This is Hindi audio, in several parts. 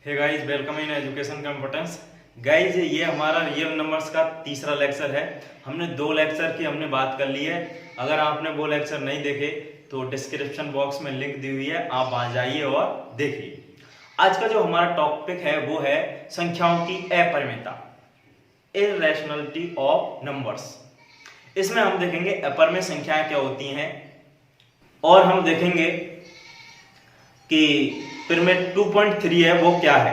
Hey guys, welcome in education computence. Guys, ये हमारा रियल नंबर्स का तीसरा लेक्चर है। हमने दो लेक्चर की बात कर ली है। अगर आपने वो लेक्चर नहीं देखे तो डिस्क्रिप्शन बॉक्स में लिंक दी हुई है, आप वहां जाइए और देखिए। आज का जो हमारा टॉपिक है वो है संख्याओं की अपरिमेयता, इररेशनलिटी ऑफ नंबर्स। इसमें हम देखेंगे अपरिमेय संख्याएं क्या होती हैं और हम देखेंगे कि परिमेय 2.3 है वो क्या है।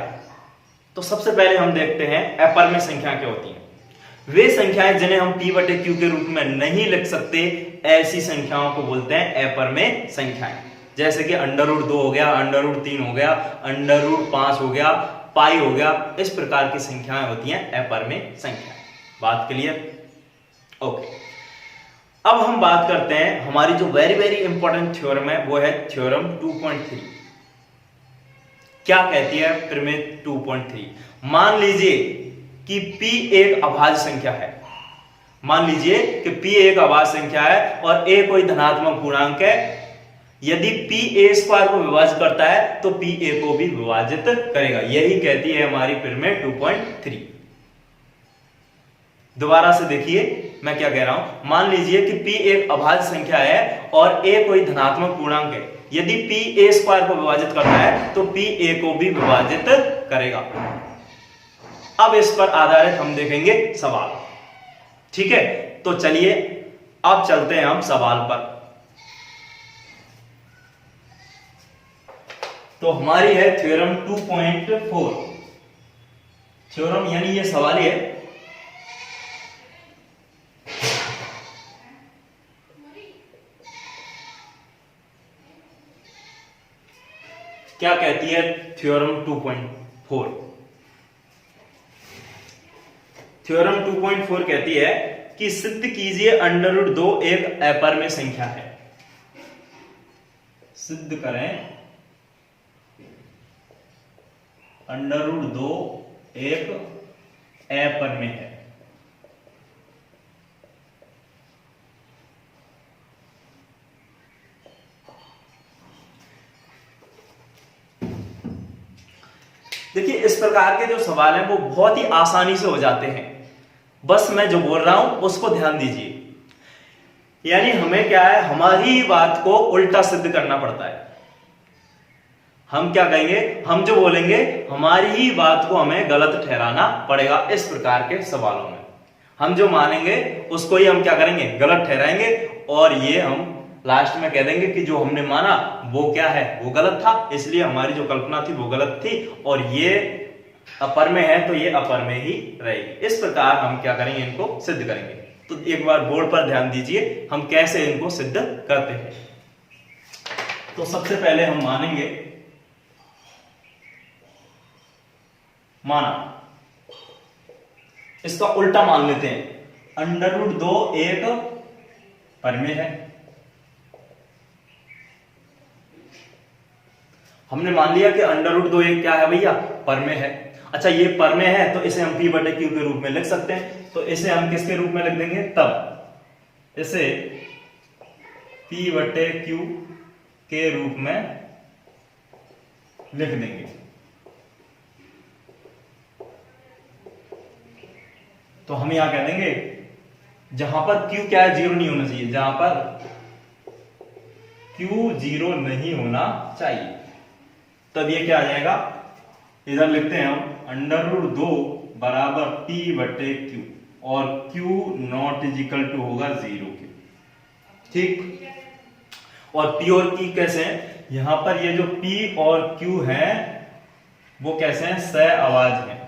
तो सबसे पहले हम देखते हैं अपरिमेय संख्याएं क्या होती हैं। वे संख्याएं जिन्हें हम p बटे q के रूप में नहीं लिख सकते, ऐसी संख्याओं को बोलते हैं अपरिमेय संख्याएं। जैसे कि √2 हो गया, √3 हो गया, √5 हो गया, पाई हो गया। इस प्रकार की संख्याएं होती हैं अपरिमेय संख्याएं। बात क्लियर? ओके। अब हम बात करते हैं, हमारी जो वेरी वेरी इंपॉर्टेंट थ्योरम है वो है थ्योरम 2.3। क्या कहती है परिमेय 2.3? मान लीजिए कि p एक अभाज्य संख्या है। मान लीजिए कि p एक अभाज्य संख्या है और a कोई धनात्मक पूर्णांक है। यदि p a² को विभाजित करता है तो p a को भी विभाजित करेगा। यही कहती है हमारी परिमेय 2.3। दोबारा से देखिए मैं क्या कह रहा हूं। मान लीजिए कि p एक अभाज्य संख्या है और a कोई धनात्मक पूर्णांक है। यदि p a² को विभाजित करता है तो p a को भी विभाजित करेगा। अब इस पर आधारित हम देखेंगे सवाल। ठीक है, तो चलिए अब चलते हैं हम सवाल पर। तो हमारी है थ्योरम 2.4। थ्योरम यानी ये सवाल है। क्या कहती है थ्योरम 2.4? थ्योरम 2.4 कहती है कि सिद्ध कीजिए √2 एक अपरिमेय संख्या है। सिद्ध करें √2 एक अपरिमेय है। देखिए, इस प्रकार के जो सवाल हैं वो बहुत ही आसानी से हो जाते हैं। बस मैं जो बोल रहा हूं उसको ध्यान दीजिए। यानी हमें क्या है, हमारी बात को उल्टा सिद्ध करना पड़ता है। हम क्या कहेंगे, हम जो बोलेंगे हमारी ही बात को हमें गलत ठहराना पड़ेगा। इस प्रकार के सवालों में हम जो मानेंगे उसको ही हम क्या करेंगे, गलत ठहराएंगे। और ये हम लास्ट में कह देंगे कि जो हमने माना वो क्या है, वो गलत था, इसलिए हमारी जो कल्पना थी वो गलत थी और ये अपरिमेय है तो ये अपरिमेय ही रहेगी। इस प्रकार हम क्या करेंगे, इनको सिद्ध करेंगे। तो एक बार बोर्ड पर ध्यान दीजिए हम कैसे इनको सिद्ध करते हैं। तो सबसे पहले हम मानेंगे, माना, इसका उल्टा मान लेते हैं। √2 एक परिमेय है। हमने मान लिया कि √2 एक क्या है भैया, परिमेय है। अच्छा, ये परिमेय है तो इसे हम p बटे q के रूप में लिख सकते हैं। तो इसे हम किसके रूप में लिख देंगे, तब इसे p बटे q के रूप में लिख देंगे। तो हम यहां कह देंगे जहां पर q क्या है, 0 नहीं होना चाहिए। जहां पर q 0 नहीं होना चाहिए तब ये क्या आ जाएगा, इधर लिखते हैं हम √2 बराबर p बटे q और q not is equal to होगा 0 के। ठीक, और p और q कैसे हैं, यहां पर ये जो p और q है वो कैसे हैं, सह-अभाज्य हैं।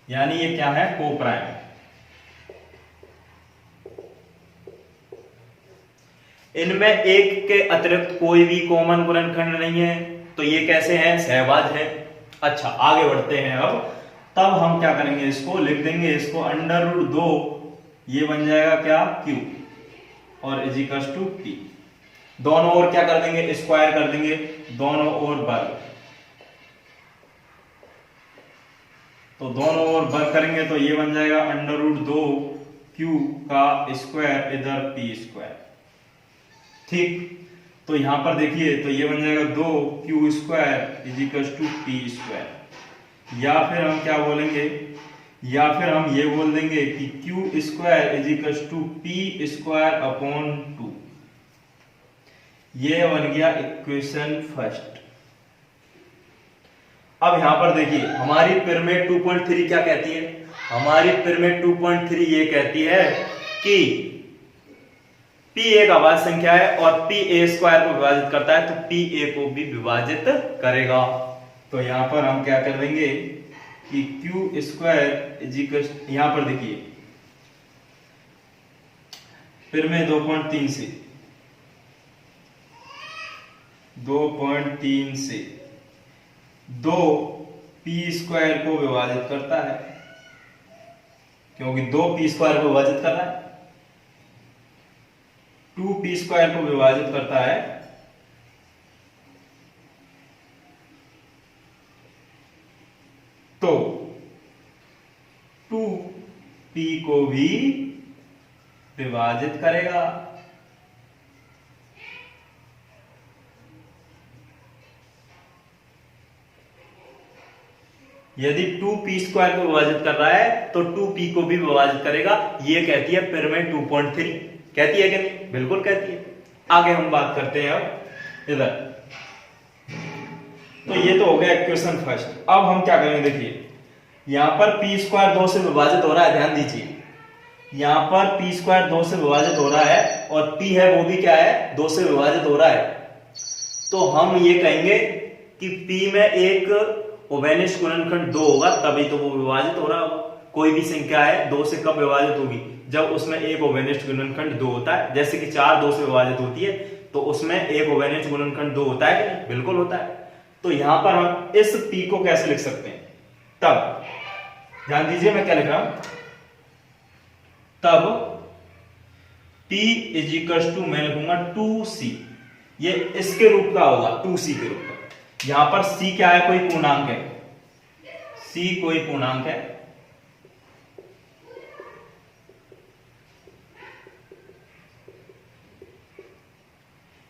यानी ये क्या है, कोप्राइम। इनमें एक के अतिरिक्त कोई भी कॉमन गुणनखंड नहीं है तो ये कैसे हैं, सहभाज्य है। अच्छा, आगे बढ़ते हैं। अब तब हम क्या करेंगे, इसको लिख देंगे, इसको √2 ये बन जाएगा क्या, q और इज इक्वल टू p। दोनों ओर क्या कर देंगे, स्क्वायर कर देंगे, दोनों ओर वर्ग। तो दोनों ओर वर्ग करेंगे तो ये बन जाएगा √2 q का स्क्वायर इधर p स्क्वायर। ठीक, तो यहां पर देखिए, तो ये बन जाएगा 2q² इजिकल्स टू p²। या फिर हम क्या बोलेंगे, या फिर हम ये बोल देंगे कि q² इजिकल्स टू p²/2। ये बन गया इक्वेशन फर्स्ट। अब यहां पर देखिए हमारी पिरामिड 2.3 क्या कहती है, हमारी पिरामिड 2.3 ये कहती है कि p एक अभाज्य संख्या है और p a² को विभाजित करता है, तो p a को भी विभाजित करेगा। तो यहां पर हम क्या कर देंगे कि q² इजिकल्स, यहां पर देखिए पिरामिड 2.3 से 2 p² को विभाजित करता है, क्योंकि 2 p² को विभाजित कर रहा है, 2 p² को विभाजित करता है, तो 2p को भी विभाजित करेगा। यदि 2p² को विभाजित कर रहा है तो 2p को भी विभाजित करेगा। ये कहती है पिरामिड 2.3, कहती है कि नहीं? बिल्कुल कहती है। आगे हम बात करते हैं अब इधर। तो ये तो हो गया इक्वेशन फर्स्ट। अब हम क्या करेंगे, देखिए यहां पर p² 2 से विभाजित हो रहा है, ध्यान दीजिए यहां पर p² 2 से विभाजित हो रहा है और p है वो भी क्या है, 2 से विभाजित हो रहा है। तो हम ये कहेंगे कि p में एक उभयनिष्ठ गुणनखंड 2 होगा, तभी तो वो विभाजित हो रहा होगा। कोई भी संख्या है 2 से कब विभाजित होगी, जब उसमें एक उभयनिष्ठ गुणनखंड 2 होता है। जैसे कि 4 2 से विभाजित होती है, तो उसमें एक उभयनिष्ठ गुणनखंड 2 होता है, बिल्कुल होता है। तो यहां पर हम इस p को कैसे लिख सकते हैं, तब ध्यान दीजिए मैं क्या लिख रहा हूं, तब p इजिकल्स टू मैं लिखूंगा 2c, ये इसके रूप का होगा, 2c के रूप का। यहां पर c क्या है, कोई पूर्णांक है, c कोई पूर्णांक है,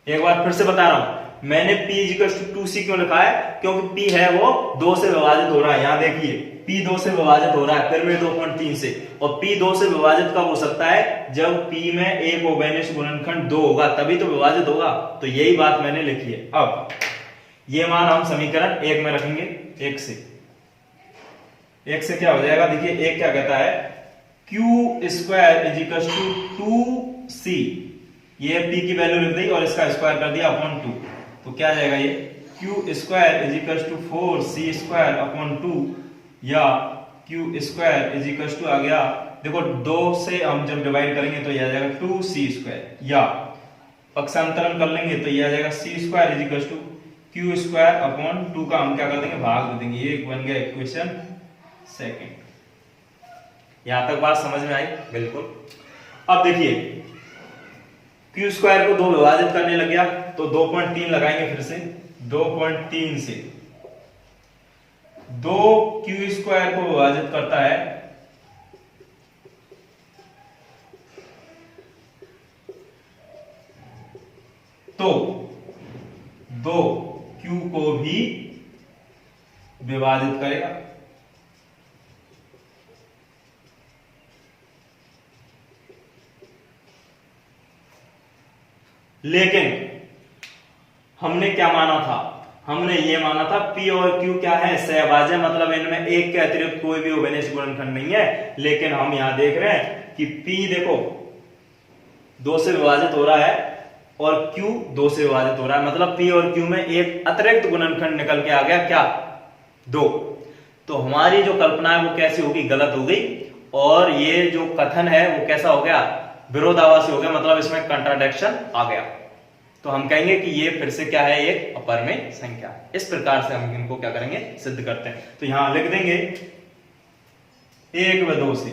एक बार फिर से बता रहा हूं, मैंने p इजिकल्स टू 2c क्यों लिखा है, क्योंकि p है वो 2 से विभाजित हो रहा है। यहां देखिए p 2 से विभाजित हो रहा है पिरामिड 2.3 से, और p 2 से विभाजित कब हो सकता है, जब p में एक उभयनिष्ठ गुणनखंड 2 होगा, तभी तो विभाजित होगा। तो यही बात मैंने लिखी है। अब ये मान हम समीकरण 1 में रखेंगे, 1 से क्या हो जाएगा, देखिए 1 क्या कहता है, q² इजिकल्स टू 2c, ये p की वैल्यू लिख दी और इसका स्क्वायर कर दिया अपॉन 2, तो क्या आ जाएगा ये q² इजिकल्स टू 4c²/2, या q² इजिकल्स टू आ गया, देखो 2 से हम जब डिवाइड करेंगे तो ये आ जाएगा 2c², या पक्षांतरण कर लेंगे तो ये आ जाएगा c² इजिकल्स टू q²/2 का हम क्या कर देंगे, भाग दे देंगे। ये बन गया इक्वेशन सेकंड। यहां तक बात समझ में आई? बिल्कुल। अब देखिए q² को 2 विभाजित करने लग गया, तो 2.3 लगाएंगे, फिर से 2.3 से 2 q² को विभाजित करता है, तो 2 q को भी विभाजित करेगा। लेकिन हमने क्या माना था, हमने ये माना था p और q क्या है, सहभाज्य, मतलब इनमें एक के अतिरिक्त कोई भी उभयनिष्ठ गुणनखंड नहीं है। लेकिन हम यहां देख रहे हैं कि p देखो 2 से विभाजित हो रहा है और q 2 से विभाजित हो रहा है, मतलब p और q में एक अतिरिक्त गुणनखंड निकल के आ गया, क्या, 2। तो हमारी जो कल्पना है वो कैसी होगी, गलत हो गई, और ये जो कथन है वो कैसा हो गया, विरोधाभासी हो गया, मतलब इसमें कंट्राडिक्शन आ गया। तो हम कहेंगे कि ये फिर से क्या है, एक अपरिमेय संख्या। इस प्रकार से हम इनको क्या करेंगे, सिद्ध करते हैं। तो यहां लिख देंगे 1 व 2 से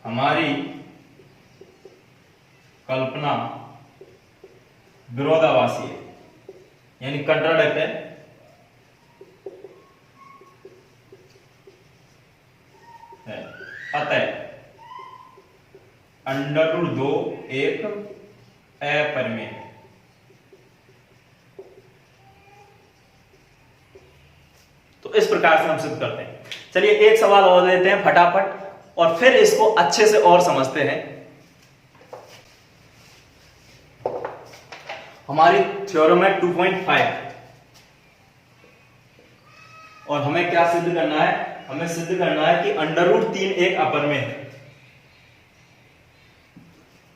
हमारी कल्पना विरोधाभासी है, यानी कंट्राडिक्ट है, अतः √2 एक अपरिमेय। तो इस प्रकार से हम सिद्ध करते हैं। चलिए एक सवाल और लेते हैं फटाफट और फिर इसको अच्छे से और समझते हैं। हमारी थ्योरम है 2.5 और हमें क्या सिद्ध करना है? हमें सिद्ध करना है कि √3 एक अपरिमेय है।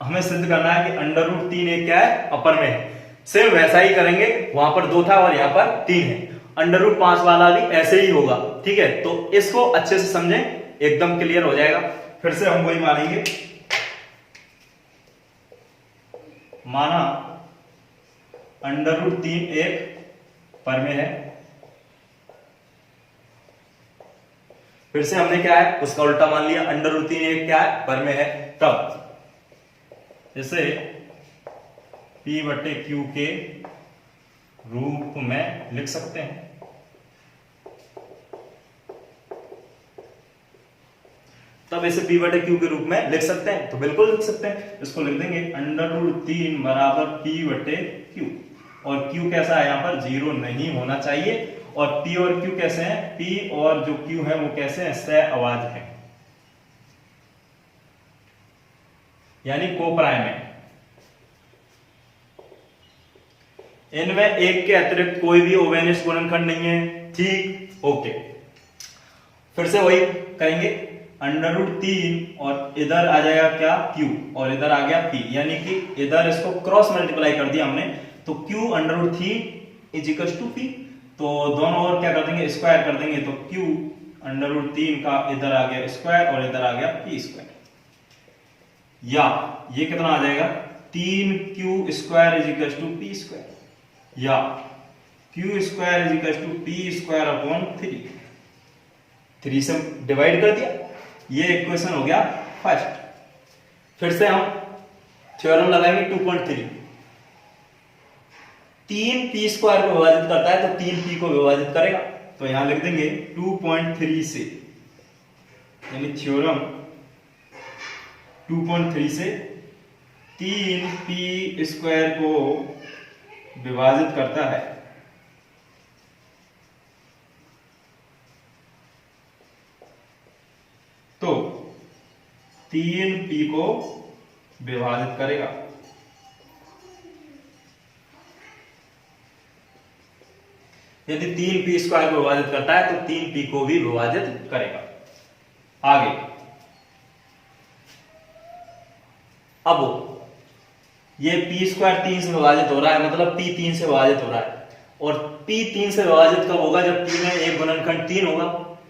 हमें सिद्ध करना है कि √3 एक क्या है? अपरिमेय है। सेम वैसा ही करेंगे, वहां पर 2 था और यहां पर 3 है। √5 वाला भी ऐसे ही होगा, ठीक है। तो इसको अच्छे से समझें, एकदम क्लियर हो जाएगा। फिर से हम वही मानेंगे, माना √3 एक परिमेय है। फिर से हमने क्या है उसका उल्टा मान लिया, √3 एक क्या है? परिमेय है। तब इसे P/Q के रूप में लिख सकते हैं। तब इसे P/Q के रूप में लिख सकते हैं, तो बिल्कुल लिख सकते हैं। इसको लिख देंगे √3 बराबर P/Q और Q कैसा है? यहां पर 0 नहीं होना चाहिए। और P और Q कैसे हैं? P और जो Q है वो कैसे हैं? सहअवाज है, यानी कोप्राइम है। इनमें एक के अतिरिक्त कोई भी ओवेनिश गुणनखंड नहीं है, ठीक, ओके। फिर से वही करेंगे, √3 और इधर आ जाएगा क्या? Q और इधर आ गया P, यानी कि इधर इसको क्रॉस मल्टीप्लाई कर दिया हमने, तो Q √3 = P। तो दोनों ओर क्या कर देंगे? स्क्वायर कर देंगे, तो Q √3 का इधर आ गया स्क्वायर और इधर आ गया P²। या ये कितना आ जाएगा? 3Q² = P², या Q² = P² 3 से डिवाइड कर दिया। ये इक्वेशन हो गया फर्स्ट। फिर से हम थ्योरम लगाएंगे 2.3। 3 P² को विभाजित करता है तो 3 P को विभाजित करेगा, तो यहां लिख देंगे 2.3 से, यानी थ्योरम 2.3 से 3 P² को विभाजित करता है। तो 3 P को विभाजित करेगा। यदि 3 P² को विभाजित करता है तो 3 P को भी विभाजित करेगा। आगे अब ये P² 3 से विभाजित हो रहा है, मतलब P 3 से विभाजित हो रहा है। और P 3 से विभाजित कब होगा? जब P में एक गुणनखंड 3 होगा।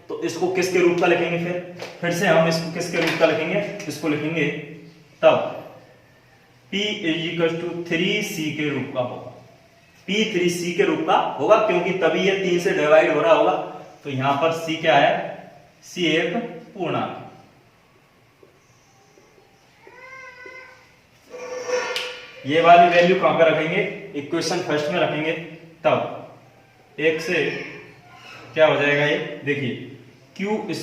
तो इसको किसके रूप का लिखेंगे? फिर से हम इसको किसके रूप का लिखेंगे? इसको लिखेंगे तब P = 3C के रूप का होगा। P 3C के रूप का होगा, क्योंकि तभी ये 3 से डिवाइड हो रहा होगा। तो यहां पर C क्या है? C एक पूर्णांक। ये वाली वैल्यू कहां पर रखेंगे? इक्वेशन फर्स्ट में रखेंगे। तब 1 से क्या हो जाएगा? ये देखिए, Q² =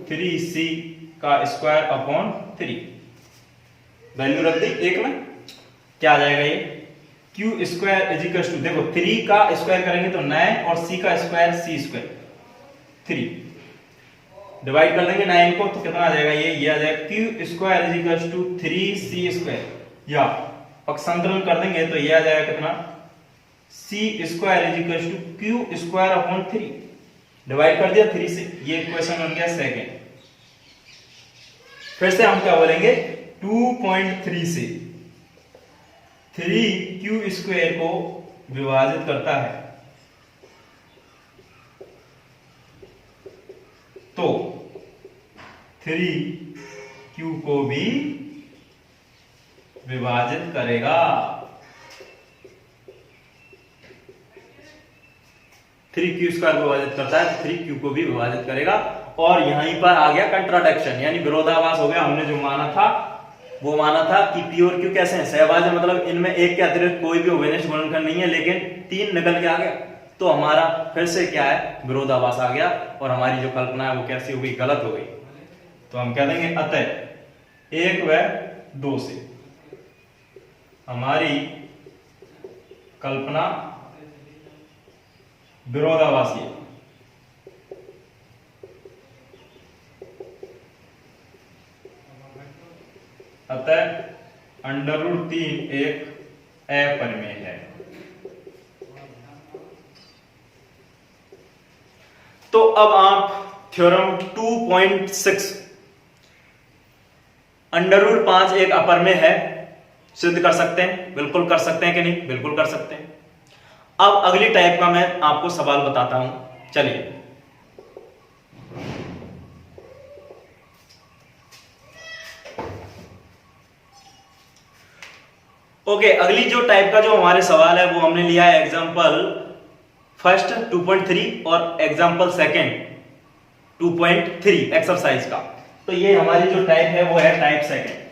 3C का स्क्वायर अपॉन 3। वैल्यू रख दी 1 में, क्या आ जाएगा? ये Q² देखो 3 का स्क्वायर करेंगे तो 9 और C का स्क्वायर C², 3 डिवाइड कर देंगे 9 को, तो कितना आ जाएगा? ये आ जाएगा Q² = 3C², या पक्षांतरण कर देंगे तो ये आ जाएगा कितना? C² = Q² अपॉन 3, डिवाइड कर दिया 3 से, ये इक्वेशन बन गया सेकेंड। फिर से हम क्या बोलेंगे? 2.3 से 3Q² को विभाजित करता है, तो 3Q को भी विभाजित करेगा। 3Q² को विभाजित करता है तो 3Q को भी विभाजित करेगा। और यहीं पर आ गया कंट्राडिक्शन, यानी विरोधाभास हो गया। हमने जो माना था वो माना था कि P और Q कैसे हैं? सहअवाज, मतलब इनमें एक के अतिरिक्त कोई भी ओवेनिश गुणनखंड नहीं है, लेकिन 3 निकल के आ गया। तो हमारा फिर से क्या है? विरोधाभास आ गया और हमारी जो कल्पना है वो कैसी हो गई? गलत हो गई। तो हम कह देंगे अतः 1 व 2 से हमारी कल्पना विरोधाभासी है। अतः √3 एक अपरिमेय है। तो अब आप थ्योरम 2.6 √5 एक अपरिमेय है सिद्ध कर सकते हैं। बिल्कुल कर सकते हैं कि नहीं? बिल्कुल कर सकते हैं। अब अगली टाइप का मैं आपको सवाल बताता हूं, चलिए। ओके, अगली जो टाइप का जो हमारे सवाल है वो हमने लिया है एग्जांपल फर्स्ट 2.3 और एग्जांपल सेकंड 2.3 एक्सरसाइज का। तो ये हमारी जो टाइप है वो है टाइप सेकंड।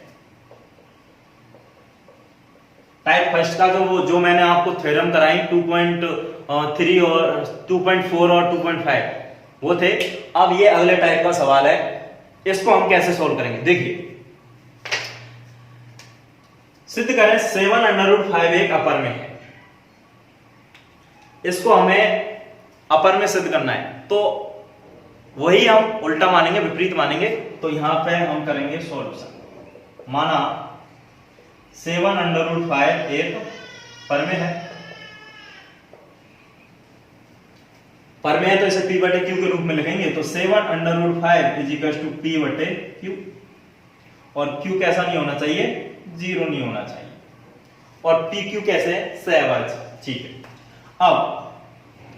टाइप फर्स्ट का जो मैंने आपको थ्योरम कराई 2.3 और 2.4 और 2.5 वो थे। अब ये अगले टाइप का सवाल है, इसको हम कैसे सोल्व करेंगे? देखिए, सिद्ध करें 7√5 एक अपरिमेय है। इसको हमें अपरिमेय सिद्ध करना है, तो वही हम उल्टा मानेंगे, विपरीत मानेंगे। तो यहां पे हम करेंगे सॉल्यूशन। माना 7√5 एक परमेय है। परमेय है तो इसे P बटे Q के रूप में लिखेंगे। तो 7√5 = P बटे Q। और Q कैसा नहीं होना चाहिए? 0 नहीं होना चाहिए। और PQ कैसे? सहभाज्य। ठीक है। अब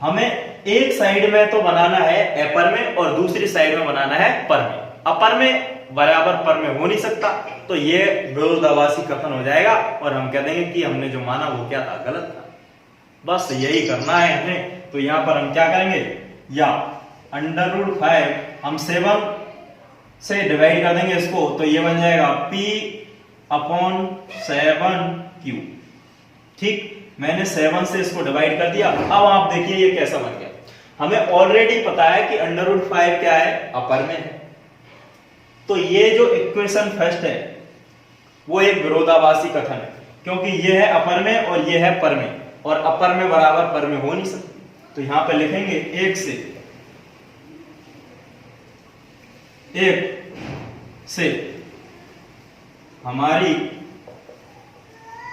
हमें एक साइड में तो बनाना है अपरिमेय और दूसरी साइड में बनाना है परमेय। अपरिमेय बराबर परमेय हो नहीं सकता, तो ये विरोधाभासी कथन हो जाएगा और हम कह देंगे कि हमने जो माना वो क्या था? गलत था। बस यही करना है हमें। तो यहां पर हम क्या करेंगे? या √5 हम 7 से डिवाइड कर देंगे इसको, तो ये बन जाएगा P/7Q। ठीक, मैंने 7 से इसको डिवाइड कर दिया। अब आप देखिए ये कैसा बन गया। हमें ऑलरेडी पता है कि √5 क्या है? अपरिमेय है। तो ये जो इक्वेशन फर्स्ट है वो एक विरोधाभासी कथन है, क्योंकि ये है अपरिमेय और ये है परमेय, और अपरिमेय बराबर परमेय हो नहीं सकती। तो यहां पे लिखेंगे एक से हमारी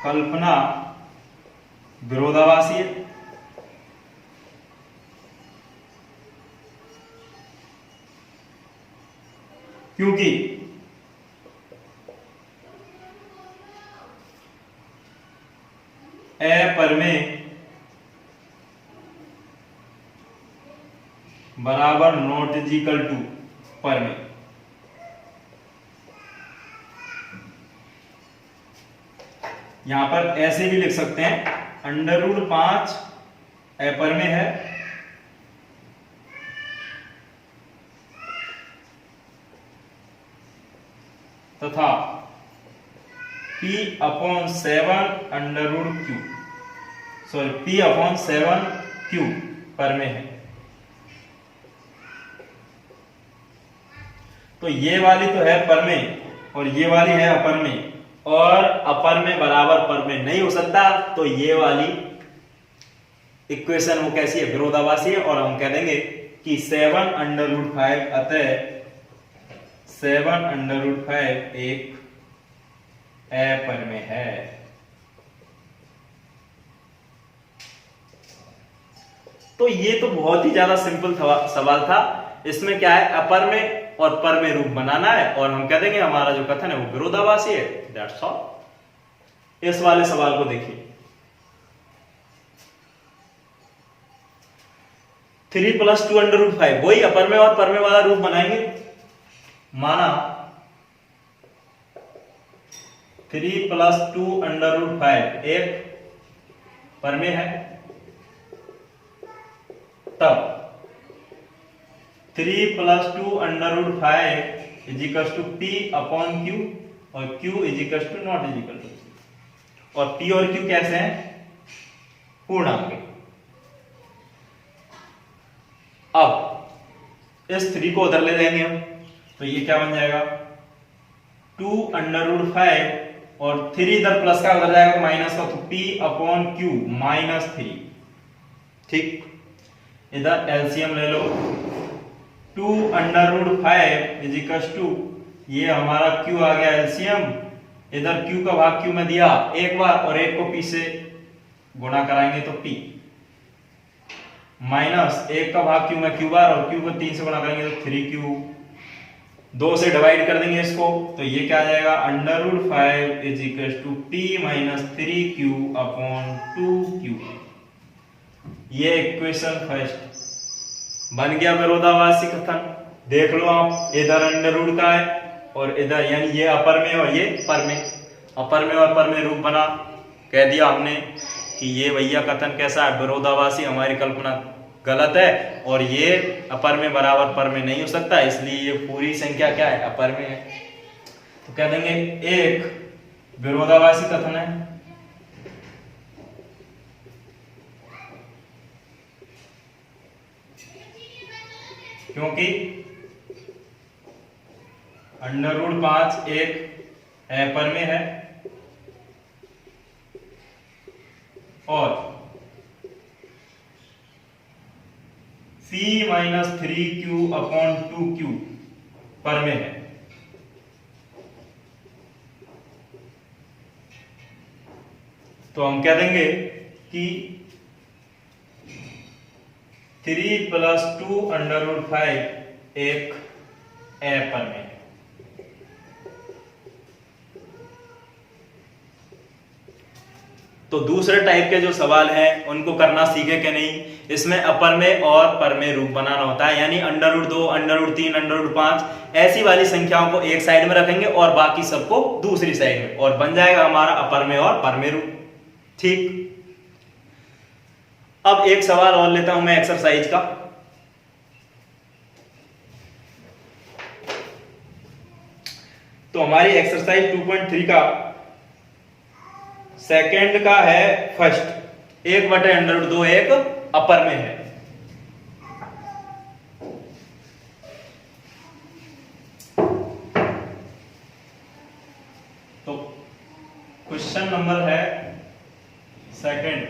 कल्पना विरोधाभासी है। क्योंकि अपरिमेय बराबर नॉट इक्वल टू परमेय। यहां पर ऐसे भी लिख सकते हैं, √5 अपरिमेय है तथा P/7Q परमेय है। तो ये वाली तो है परमेय और ये वाली है अपरिमेय, और अपरिमेय बराबर परमेय नहीं हो सकता, तो ये वाली इक्वेशन वो कैसी है? विरोधाभासी है। और हम कह देंगे कि 7√5 अतः 7√5 एक अपरिमेय है। तो ये तो बहुत ही ज्यादा सिंपल सवाल था। इसमें क्या है? अपरिमेय और परमेय रूप बनाना है, और हम कह देंगे हमारा जो कथन है वो विरोधाभासी है। That's all. इस वाले सवाल को देखिए, 3 + 2√5 वही अपरिमेय और परमेय वाला रूप बनाएंगे। माना 3 + 2√5 एक परमेय है, तब 3 + 2√5 = P/Q और Q = नॉट इक्वल टू। और P और Q कैसे हैं? पूर्णांक। अब इस 3 को उधर ले जाएंगे हम, तो ये क्या बन जाएगा? 2√5 और 3 इधर प्लस का उधर जाएगा माइनस का, तो P अपॉन Q -3। ठीक, इधर एलसीएम ले लो, 2√5 इज इक्वल टू, ये हमारा Q आ गया एलसीएम, इधर Q का भाग Q में दिया एक बार और एक को P से गुणा कराएंगे तो P, माइनस एक का भाग Q में Q बार और Q को 3 से गुणा करेंगे तो 3Q, 2 से डिवाइड कर देंगे इसको, तो ये क्या आ जाएगा, √5 is equal to P - 3Q upon 2Q। ये इक्वेशन फर्स्ट बन गया विरोधाभासी कथन। देख लो आप, इधर √ का है और इधर, यानी ये अपर में और ये पर में, अपर में और पर में रूप बना। कह दिया हमने कि ये भैया कथन कैसा है, विरोधाभासी, हमारी कल्पना गलत है और ये अपर में बराबर पर में नहीं हो सकता, इसलिए ये पूरी संख्या क्या है, अपर में है। तो कह देंगे एक विरोधाभासी कथन है, क्योंकि √5 एक अपर में है और P - 3Q अपॉन 2Q पर में है। तो हम कह देंगे कि 3 + 2 √5 एक अपर में है। तो दूसरे टाइप के जो सवाल हैं उनको करना सीखे कि नहीं, इसमें अपर में और पर में रूप बनाना होता है, यानी √2, √3, √5 ऐसी वाली संख्याओं को एक साइड में रखेंगे और बाकी सबको दूसरी साइड में, और बन जाएगा हमारा अपर में और पर में रूप। ठीक, अब एक सवाल और लेता हूं मैं एक्सरसाइज का। तो हमारी एक्सरसाइज 2.3 का सेकंड का है फर्स्ट, 1/√2 एक अपर में है। तो क्वेश्चन नंबर है सेकंड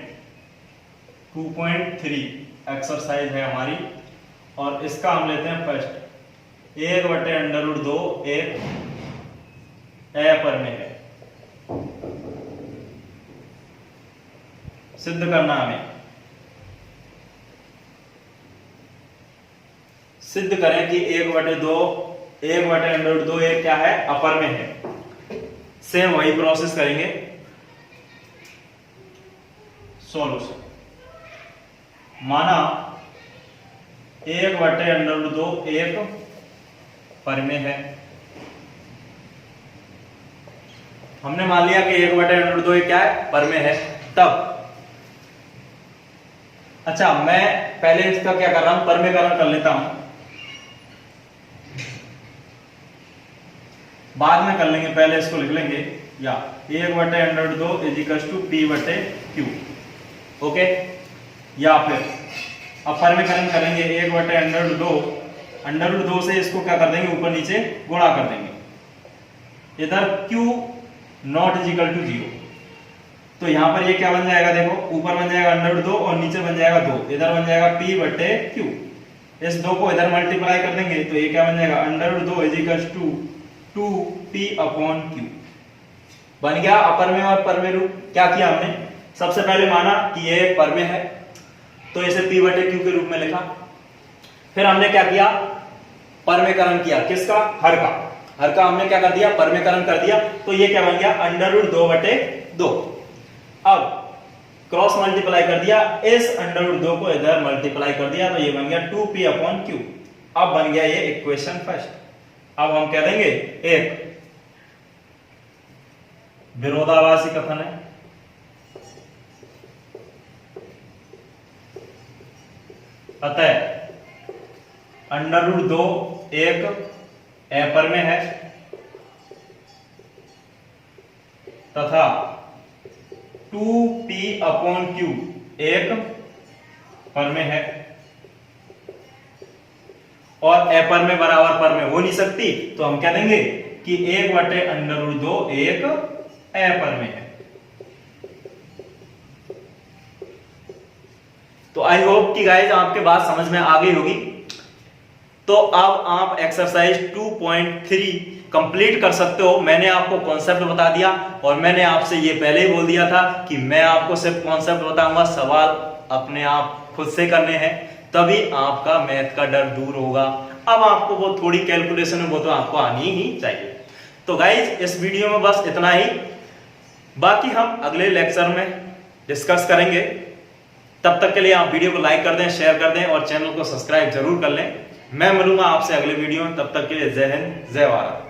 2.3 एक्सरसाइज है हमारी, और इसका हम लेते हैं फर्स्ट, 1/√2 एक अपर में है। सिद्ध करना हमें, सिद्ध करें कि 1/√2 एक क्या है, अपर में है। सेम वही प्रोसेस करेंगे। सॉल्यूशन, माना 1/√2 एक पर में है। हमने मान लिया कि 1/√2 क्या है, पर में है। तब अच्छा, मैं पहले इसका क्या कर रहा हूं, परमेकरण कर लेता हूं, बाद में कर लेंगे, पहले इसको लिख लेंगे, या 1/√2 is equal to P/Q। Okay, या फिर अब परमेकरण करेंगे 1/√2 से इसको क्या कर देंगे, ऊपर नीचे गुणा कर देंगे, इधर Q not is equal to 0। तो यहां पर ये क्या बन जाएगा, देखो ऊपर बन जाएगा √2 और नीचे बन जाएगा 2, इधर बन जाएगा P/Q। इस 2 को इधर मल्टीप्लाई कर देंगे तो ये क्या बन जाएगा, √2 इज इक्वल टू 2P/Q। बन गया अपर में और पर में रूप। क्या किया हमने, सबसे पहले माना कि ये पर में है तो इसे P/Q के रूप में लिखा। फिर हमने क्या किया, परमेकरण किया, किसका, हर का। हर का हमने क्या कर दिया, परमेकरण कर दिया, तो ये क्या बन गया, √2/2। अब क्रॉस मल्टीप्लाई कर दिया, इस √2 को इधर मल्टीप्लाई कर दिया, तो ये बन गया 2P/Q। अब बन गया ये इक्वेशन फर्स्ट। अब हम कह देंगे एक विरोधाभासी कथन है, अतः √2 एक अपर में है तथा 2P/Q एक पर में है, और अपर में बराबर पर में हो नहीं सकती, तो हम कह देंगे कि 1/√2 एक ए पर में है। तो आई होप कि गाइज आपके बात समझ में आ गई होगी। तो अब आप एक्सरसाइज 2.3 कंप्लीट कर सकते हो। मैंने आपको कॉन्सेप्ट बता दिया और मैंने आपसे ये पहले ही बोल दिया था कि मैं आपको सिर्फ कॉन्सेप्ट बताऊंगा, सवाल अपने आप खुद से करने हैं, तभी आपका मैथ का डर दूर होगा। अब आपको वो थोड़ी कैलकुलेशन है वो तो आपको आनी ही चाहिए। तो गाइज इस वीडियो में बस इतना ही, बाकी हम अगले लेक्चर में डिस्कस करेंगे। तब तक के लिए आप वीडियो को लाइक कर दें, शेयर कर दें और चैनल को सब्सक्राइब जरूर कर लें। मैं मिलूंगा आपसे अगले वीडियो में, तब तक के लिए जय हिंद जय भारत।